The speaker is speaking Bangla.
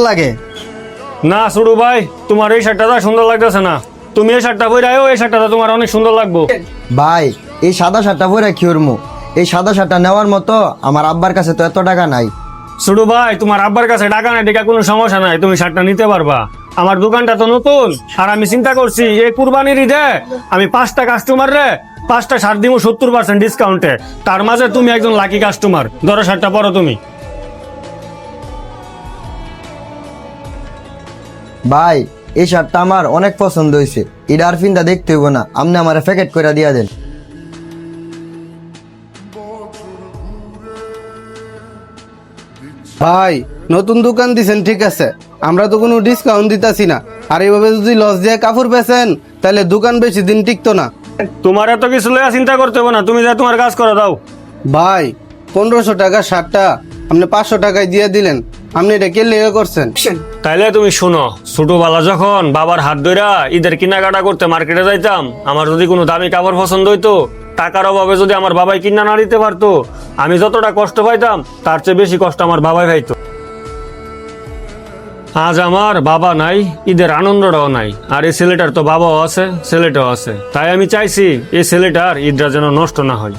লাগে। না ছোটু ভাই, তোমার এই শার্টটা সুন্দর লাগতেছে না। তুমি এই শার্টটা পরে আয়ো, এই শার্টটা তোমার অনেক সুন্দর লাগবো। ভাই এই সাদা শার্টটা পরে কি করবো? এই সাদা শার্টটা নেওয়ার মতো আমার আব্বার কাছে তো এত টাকা নাই। ছোটু ভাই, তোমার আব্বার কাছে টাকা নাই দেখা কোনো সমস্যা নাই, তুমি শার্টটা নিতে পারবা। আমার দোকানটা তো নতুন, আর আমি চিন্তা করছি এই কুরবানির ঈদে আমি 5টা কাস্টমার রে 5টা শার্ট দিব 70% ডিসকাউন্টে। তার মাঝে তুমি একজন লাকি কাস্টমার, ধরো শার্টটা পরো তুমি। ভাই এই শার্টটা আমার অনেক পছন্দ হয়েছে, এটা আর ফিনটা দেখতে হইব না, আপনি আমার প্যাকেট করে দিয়া দেন। ভাই নতুন দোকান দিছেন ঠিক আছে, আমরা তো কোনো ডিসকাউন্ট দিতাছি না। আর এইভাবে যদি লস দিয়ে কাপড় বেচেন তাহলে দোকান বেশি দিন টিকতো না। তোমার এত কিছু লইয়া চিন্তা করতে হবে না, তুমি যা তোমার কাজ করে দাও। ভাই 1500 টাকা শার্টটা আপনি 500 টাকায় দিয়ে দিলেন, আপনি এটা কে লেগে করছেন? তাইলে তুমি শোনো, ছোটবেলা যখন বাবার হাত ধইরা ঈদের কেনাকাটা করতে মার্কেটে যাইতাম, আমার যদি কোনো দামি কাপড় পছন্দ হইতো, টাকার অভাবে যদি আমার বাবাই কিনা না দিতে পারতো, আমি যতটা কষ্ট পাইতাম তার চেয়ে বেশি কষ্ট আমার বাবাই পাইতো। আজ আমার বাবা নাই, ঈদের আনন্দটাও নাই, আর এই ছেলেটার তো বাবাও আছে, ছেলেটাও আছে। তাই আমি চাইছি এই ছেলেটার ঈদটা যেন নষ্ট না হয়।